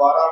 12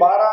12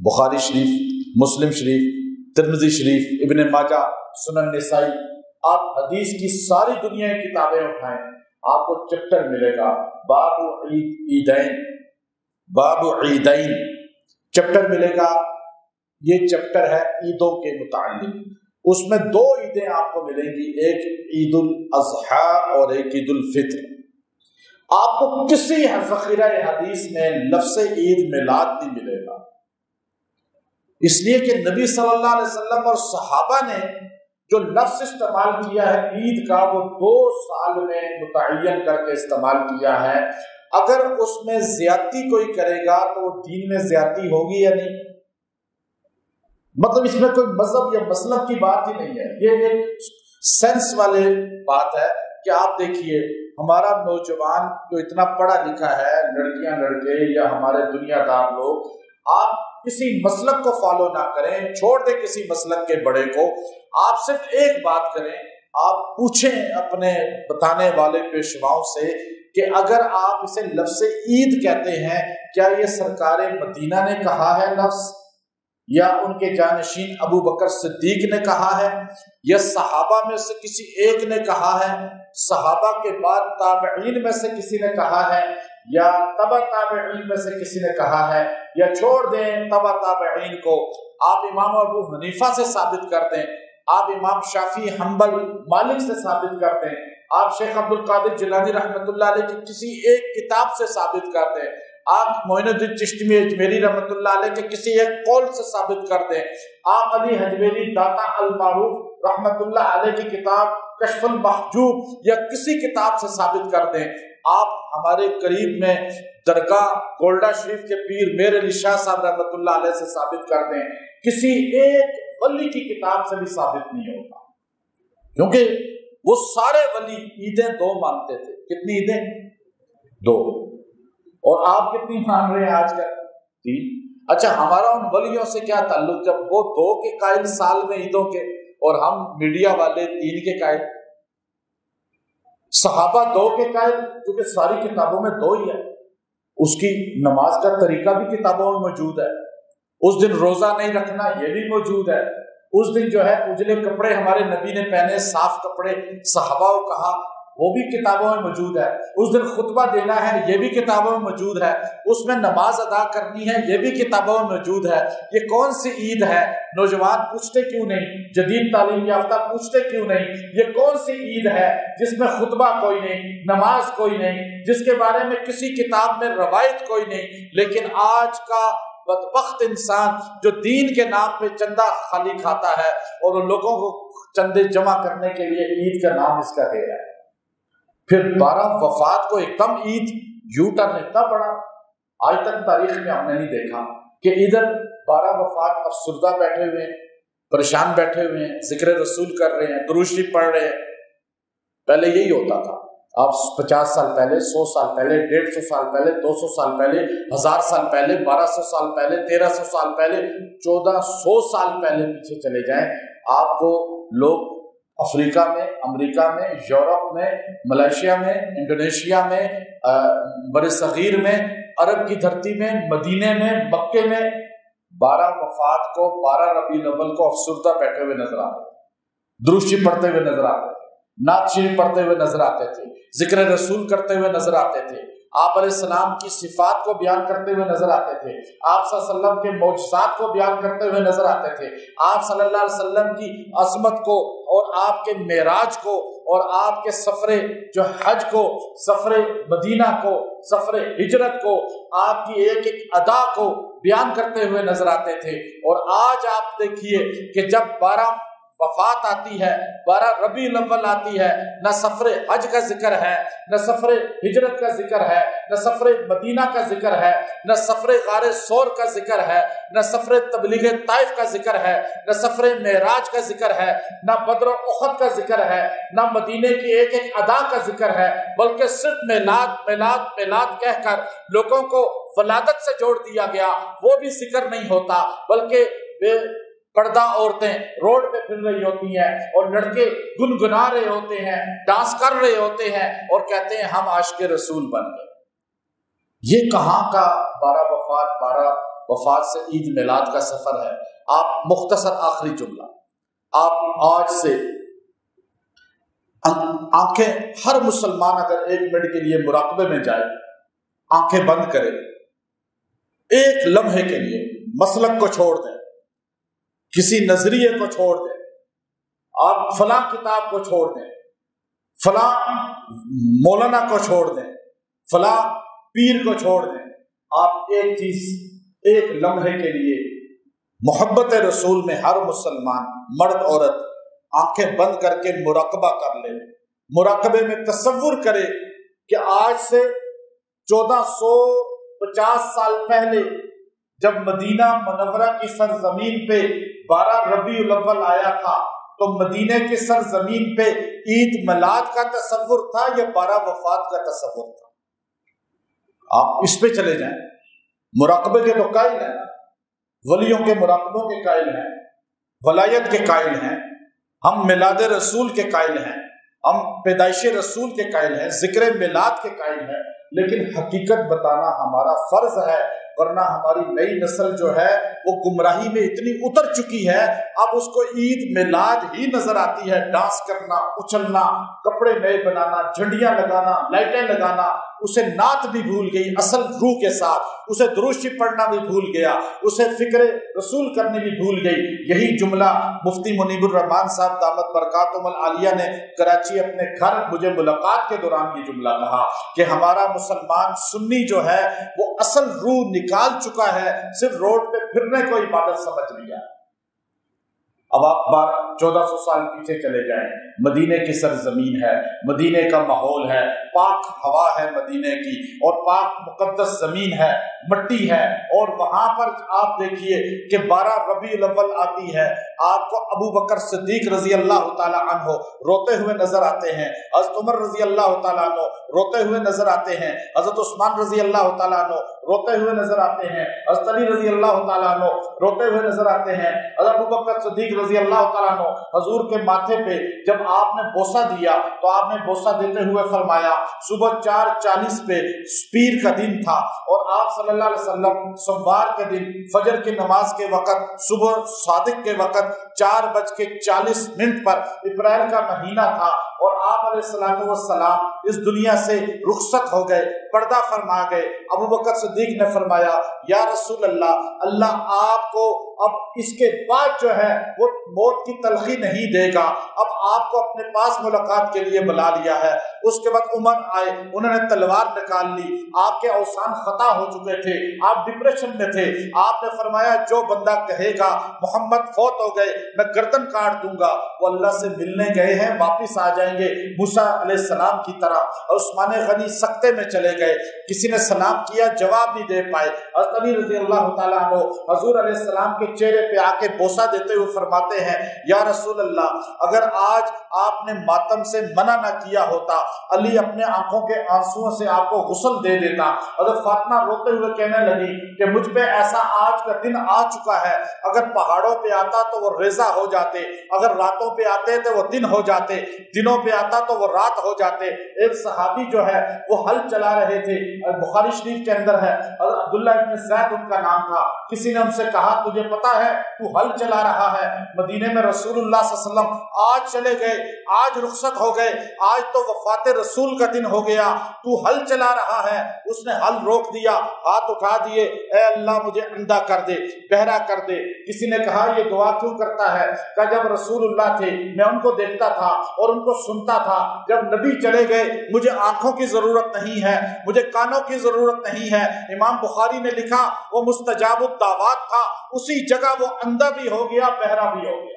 بخاری شریف، مسلم شریف، ترمذی شریف، ابن ماجہ، سنن نسائی، آپ حدیث کی ساری دنیا کی کتابیں اٹھائیں، آپ کو چیپٹر ملے گا باب عیدین، باب عیدین چیپٹر ملے گا۔ یہ چیپٹر ہے عیدوں کے متعلق، اس میں دو عیدیں آپ کو ملیں گی، ایک عید الاضحیٰ اور ایک عید الفطر۔ آپ کو کسی ذخیرہ حدیث میں لفظ عید میلاد نہیں ملے گا، اس لیے کہ نبی صلی اللہ علیہ وسلم اور صحابہ نے جو لفظ استعمال کیا ہے عید کا، وہ 2 سال میں متعین کر کے استعمال کیا ہے۔ اگر اس میں زیادتی کوئی کرے گا تو وہ دین میں زیادتی ہوگی یا نہیں؟ مطلب اس میں کوئی مذہب یا مسلک کی بات ہی نہیں ہے، یہ ایک سینس والے بات ہے کہ آپ دیکھیے ہمارا نوجوان جو اتنا پڑھا لکھا ہے، لڑکیاں لڑکے یا ہمارے دنیا دار لوگ، آپ کسی مسلک کو فالو نہ کریں، چھوڑ دیں کسی مسلک کے بڑے کو، آپ صرف ایک بات کریں، آپ پوچھیں اپنے بتانے والے پیشواؤں سے کہ اگر آپ اسے لفظ عید کہتے ہیں، کیا یہ سرکار مدینہ نے کہا ہے لفظ، یا ان کے جانشین ابو بکر صدیق نے کہا ہے، یا صحابہ میں سے کسی ایک نے کہا ہے، صحابہ کے بعد تابعین میں سے کسی نے کہا ہے، یا تبع تابعین میں سے کسی نے کہا ہے، یا چھوڑ دیں تبع تابعین کو، آپ امام ابو حنیفہ سے ثابت کر دیں، آپ امام شافعی حنبل مالک سے ثابت کر دیں، آپ شیخ عبد القادر جیلانی رحمۃ اللہ علیہ کی کسی ایک کتاب سے ثابت کر دیں، آپ معین الدین چشتی اجمیری رحمۃ اللہ علیہ کے کسی ایک قول سے ثابت کر دیں، آپ علی حجویری داتا المعروف رحمۃ اللہ علیہ کی کتاب کشف المحجوب یا کسی کتاب سے ثابت کر دیں، آپ ہمارے قریب میں درگاہ گولڈا شریف کے پیر میر علی شاہ صاحب رحمۃ اللہ علیہ سے ثابت کر دیں، کسی ایک ولی کی کتاب سے بھی ثابت نہیں ہوتا، کیونکہ وہ سارے ولی عیدیں 2 مانتے تھے۔ کتنی عیدیں؟ 2۔ اور آپ کتنی مان رہے ہیں آج کل؟ 3۔ اچھا ہمارا ان ولیوں سے کیا تعلق جب وہ 2 کے قائل سال میں عیدوں کے، اور ہم میڈیا والے 3 کے قائل؟ صحابہ 2 کے قائل کیونکہ ساری کتابوں میں 2 ہی ہے، اس کی نماز کا طریقہ بھی کتابوں میں موجود ہے، اس دن روزہ نہیں رکھنا یہ بھی موجود ہے، اس دن جو ہے اجلے کپڑے ہمارے نبی نے پہنے، صاف کپڑے صحابہ کو کہا، وہ بھی کتابوں میں موجود ہے، اس دن خطبہ دینا ہے یہ بھی کتابوں میں موجود ہے، اس میں نماز ادا کرنی ہے یہ بھی کتابوں میں موجود ہے۔ یہ کون سی عید ہے؟ نوجوان پوچھتے کیوں نہیں، جدید تعلیم یافتہ پوچھتے کیوں نہیں، یہ کون سی عید ہے جس میں خطبہ کوئی نہیں، نماز کوئی نہیں، جس کے بارے میں کسی کتاب میں روایت کوئی نہیں؟ لیکن آج کا بدبخت انسان جو دین کے نام پہ چندہ خالی کھاتا ہے اور ان لوگوں کو چندے جمع کرنے کے لیے عید کا نام اس کا دے رہا ہے، پھر 12 وفات کو ایک دم عید، یو ٹرن اتنا بڑا آج تک تاریخ میں ہم نے نہیں دیکھا کہ ادھر 12 وفات افسردہ بیٹھے ہوئے ہیں، پریشان بیٹھے ہوئے ہیں، ذکر رسول کر رہے ہیں، درود شریف پڑھ رہے ہیں۔ پہلے یہی ہوتا تھا، آپ 50 سال پہلے، 100 سال پہلے، 150 سال پہلے، 200 سال پہلے، 1000 سال پہلے، 1200 سال پہلے، 1300 سال پہلے، 1400 سال پہلے پیچھے چلے جائیں، آپ کو لوگ افریقہ میں، امریکہ میں، یورپ میں، ملائیشیا میں، انڈونیشیا میں، برصغیر میں، عرب کی دھرتی میں، مدینے میں، مکے میں 12 وفات کو، 12 ربیع الاول کو افسردہ بیٹھے ہوئے نظر آتے تھے، درود شریف پڑھتے ہوئے نظر آتے تھے، نعت شریف پڑھتے ہوئے نظر آتے تھے، ذکر رسول کرتے ہوئے نظر آتے تھے، آپ علیہ السلام کی صفات کو بیان کرتے ہوئے نظر آتے تھے، آپ صلی اللہ علیہ وسلم کے معجزات کو بیان کرتے ہوئے نظر آتے تھے، آپ صلی اللہ علیہ وسلم کی عظمت کو اور آپ کے معراج کو اور آپ کے سفر جو حج کو، سفر مدینہ کو، سفر ہجرت کو، آپ کی ایک ایک ادا کو بیان کرتے ہوئے نظر آتے تھے۔ اور آج آپ دیکھیے کہ جب 12 وفات آتی ہے، 12 ربیع الاول آتی ہے، نہ سفر حج کا ذکر ہے، نہ سفر ہجرت کا ذکر ہے، نہ سفر مدینہ کا ذکر ہے، نہ سفر غار ثور کا ذکر ہے، نہ سفر تبلیغ طائف کا ذکر ہے، نہ سفر معراج کا ذکر ہے، نہ بدر و احد کا ذکر ہے، نہ مدینے کی ایک ایک ادا کا ذکر ہے، بلکہ صرف میلاد میلاد میلاد کہہ کر لوگوں کو ولادت سے جوڑ دیا گیا، وہ بھی ذکر نہیں ہوتا، بلکہ بے پردہ عورتیں روڈ پہ پھر رہی ہوتی ہیں اور لڑکے گنگنا رہے ہوتے ہیں، ڈانس کر رہے ہوتے ہیں اور کہتے ہیں ہم عاشق رسول بن گئے۔ یہ کہاں کا 12 وفات، 12 وفات سے عید میلاد کا سفر ہے. آپ مختصر آخری جملہ، آپ آج سے آنکھیں، ہر مسلمان اگر 1 منٹ کے لیے مراقبے میں جائے، آنکھیں بند کرے، ایک لمحے کے لیے مسلک کو چھوڑ دیں، کسی نظریے کو چھوڑ دیں، آپ فلاں کتاب کو چھوڑ دیں، فلاں مولانا کو چھوڑ دیں، فلاں پیر کو چھوڑ دیں. آپ ایک چیز، ایک لمحے کے لیے محبت رسول میں ہر مسلمان مرد عورت آنکھیں بند کر کے مراقبہ کر لے. مراقبے میں تصور کرے کہ آج سے 1450 سال پہلے جب مدینہ منورہ کی سرزمین پہ 12 ربیع الاول آیا تھا تو مدینہ کی سرزمین پہ عید میلاد کا تصور تھا یا 12 وفات کا تصور تھا؟ آپ اس پہ چلے جائیں. مراقبے کے تو قائل ہیں، ولیوں کے مراقبوں کے قائل ہیں، ولایت کے قائل ہیں، ہم میلاد رسول کے قائل ہیں، ہم پیدائش رسول کے قائل ہیں، ذکر میلاد کے قائل ہیں، لیکن حقیقت بتانا ہمارا فرض ہے، ورنہ ہماری نئی نسل جو ہے وہ گمراہی میں اتنی اتر چکی ہے، اب اس کو عید میلاد ہی نظر آتی ہے، ڈانس کرنا، اچھلنا، کپڑے نئے بنانا، جھنڈیاں لگانا، لائٹیں لگانا. اسے نعت بھی بھول گئی اصل روح کے ساتھ، اسے درود شریف پڑھنا بھی بھول گیا، اسے فکر رسول کرنے بھی بھول گئی. یہی جملہ مفتی منیب الرحمان صاحب دامت برکاتہم العالیہ نے کراچی اپنے گھر مجھے ملاقات کے دوران یہ جملہ کہا کہ ہمارا مسلمان سنی جو ہے وہ اصل روح نکال چکا ہے، صرف روڈ پہ پھرنے کو عبادت سمجھ لیا. اب آپ 1400 سال پیچھے چلے جائیں، مدینے کی سرزمین ہے، مدینے کا ماحول ہے، پاک ہوا ہے مدینے کی، اور پاک مقدس زمین ہے، مٹی ہے، اور وہاں پر آپ دیکھیے کہ 12 ربیع الاول آتی ہے، آپ کو ابو بکر صدیق رضی اللہ تعالی عنہ روتے ہوئے نظر آتے ہیں، حضرت عمر رضی اللہ تعالی عنہ روتے ہوئے نظر آتے ہیں، حضرت عثمان رضی اللہ تعالی عنہ روتے ہوئے نظر آتے ہیں، حضرت علی رضی اللہ تعالی عنہ روتے ہوئے نظر آتے ہیں، حضرت ابو بکر صدیق رضی اللہ تعالیٰ عنہ حضور کے ماتھے پہ جب آپ نے بوسہ دیا تو آپ نے بوسہ دیتے ہوئے فرمایا، صبح 4:40 پہ پیر کا دن تھا اور آپ صلی اللہ علیہ وسلم سوار کے دن فجر کی نماز کے وقت، صبح صادق کے وقت 4:40 پر اپریل کا مہینہ تھا اور آپ علیہ الصلوۃ والسلام اس دنیا سے رخصت ہو گئے، پردہ فرما گئے. ابو بکر صدیق نے فرمایا، یا رسول اللہ، اللہ آپ کو اب اس کے بعد جو ہے وہ موت کی تلخی نہیں دے گا، اب آپ کو اپنے پاس ملاقات کے لیے بلا لیا ہے. اس کے بعد عمر آئے، انہوں نے تلوار نکال لی، آپ کے اوسان خطا ہو چکے تھے، آپ ڈپریشن میں تھے. آپ نے فرمایا جو بندہ کہے گا محمد فوت ہو گئے میں گردن کاٹ دوں گا، وہ اللہ سے ملنے گئے ہیں، واپس آ جائیں گے موسیٰ علیہ السلام کی طرح. اور عثمان غنی سکتے میں چلے گئے، کسی نے سلام کیا جواب نہیں دے پائے. حضرت علی رضی اللہ تعالیٰ عنہ حضور علیہ السلام کے چہرے پہ آ کے بوسہ دیتے ہوئے فرماتے ہیں، یا رسول اللہ، اگر آج آپ نے ماتم سے منع نہ کیا ہوتا، علی اپنے آنکھوں کے آنسوؤں سے آپ کو غسل دے دیتا. حضرت فاطمہ روتے ہوئے کہنے لگی کہ مجھ پہ ایسا آج کا دن آ چکا ہے، اگر پہاڑوں پہ آتا تو وہ ریزہ ہو جاتے، اگر راتوں پہ آتے تو وہ دن ہو جاتے، دنوں پہ آتا تو وہ رات ہو جاتے. ایک صحابی جو ہے وہ ہل چلا رہے تھے، بخاری شریف کے اندر ہے، عبداللہ ابن زید ان کا نام تھا. کسی نے ان سے کہا تجھے پتا ہے تو ہل چلا رہا ہے، مدینے میں رسول اللہ صلی اللہ علیہ وسلم آج چلے گئے، آج رخصت ہو گئے، آج تو وفات رسول کا دن ہو گیا، تو ہل چلا رہا ہے. اس نے ہل روک دیا، ہاتھ اٹھا دیے، اے اللہ مجھے اندھا کر دے، بہرا کر دے. کسی نے کہا یہ دعا کیوں کرتا ہے؟ کہ جب رسول اللہ تھے میں ان کو دیکھتا تھا اور ان کو سنتا تھا، جب نبی چلے گئے مجھے آنکھوں کی ضرورت نہیں ہے، مجھے کانوں کی ضرورت نہیں ہے. امام بخاری نے لکھا وہ مستجاب الدعوات تھا، اسی جگہ وہ اندھا بھی ہو گیا، بہرا بھی ہو گیا.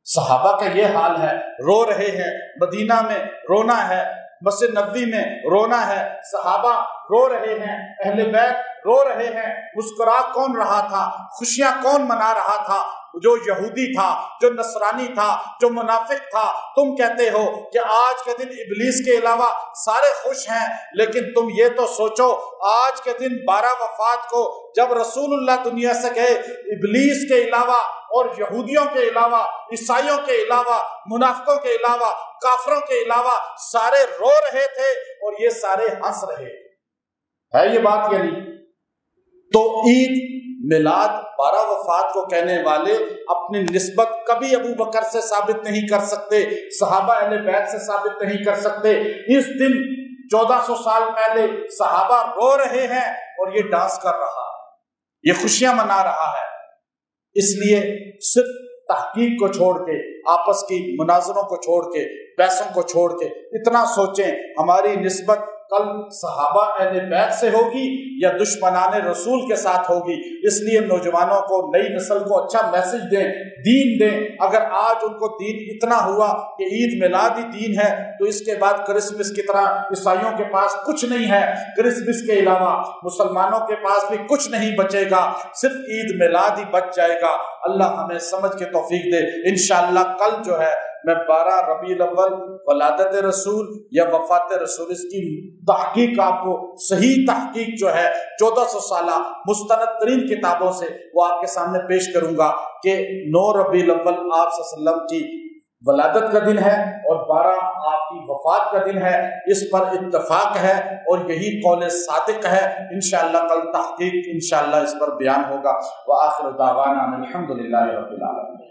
صحابہ کا یہ حال ہے، رو رہے ہیں، مدینہ میں رونا ہے، مسجد نبوی میں رونا ہے، صحابہ رو رہے ہیں، اہل بیت رو رہے ہیں. مسکرا کون رہا تھا؟ خوشیاں کون منا رہا تھا؟ جو یہودی تھا، جو نصرانی تھا، جو منافق تھا. تم کہتے ہو کہ آج کے دن ابلیس کے علاوہ سارے خوش ہیں، لیکن تم یہ تو سوچو آج کے دن 12 وفات کو جب رسول اللہ دنیا سے گئے، ابلیس کے علاوہ اور یہودیوں کے علاوہ، عیسائیوں کے علاوہ، منافقوں کے علاوہ، کافروں کے علاوہ سارے رو رہے تھے اور یہ سارے ہنس رہے تھے. ہے یہ بات یعنی تو عید میلاد 12 وفات کو کہنے والے اپنی نسبت کبھی ابو بکر سے ثابت نہیں کر سکتے، صحابہ اہل بیت سے ثابت نہیں کر سکتے۔ اس دن 1400 سال پہلے صحابہ رو رہے ہیں اور یہ ڈانس کر رہا ہے، یہ خوشیاں منا رہا ہے۔ اس لیے صرف تحقیق کو چھوڑ کے، آپس کی مناظروں کو چھوڑ کے، بحثوں کو چھوڑ کے اتنا سوچیں ہماری نسبت کل صحابہ اہل بیت سے ہوگی یا دشمنان رسول کے ساتھ ہوگی۔ اس لیے نوجوانوں کو، نئی نسل کو اچھا میسج دیں، دین دیں۔ اگر آج ان کو دین اتنا ہوا کہ عید میلاد ہی دین ہے تو اس کے بعد کرسمس کی طرح عیسائیوں کے پاس کچھ نہیں ہے، کرسمس کے علاوہ مسلمانوں کے پاس بھی کچھ نہیں بچے گا، صرف عید میلاد ہی بچ جائے گا۔ اللہ ہمیں سمجھ کے توفیق دے۔ انشاءاللہ کل جو ہے میں 12 ربیع الاول ولادت رسول یا وفات رسول، اس کی تحقیق آپ کو، صحیح تحقیق جو ہے 1400 سالہ مستند ترین کتابوں سے وہ آپ کے سامنے پیش کروں گا کہ 9 ربیع الاول آپ صلی اللہ علیہ وسلم کی ولادت کا دن ہے اور 12 آپ کی وفات کا دن ہے۔ اس پر اتفاق ہے اور یہی قول صادق ہے۔ انشاءاللہ کل تحقیق انشاءاللہ اس پر بیان ہوگا۔ وآخر دعوانا الحمدللہ رب العالمین۔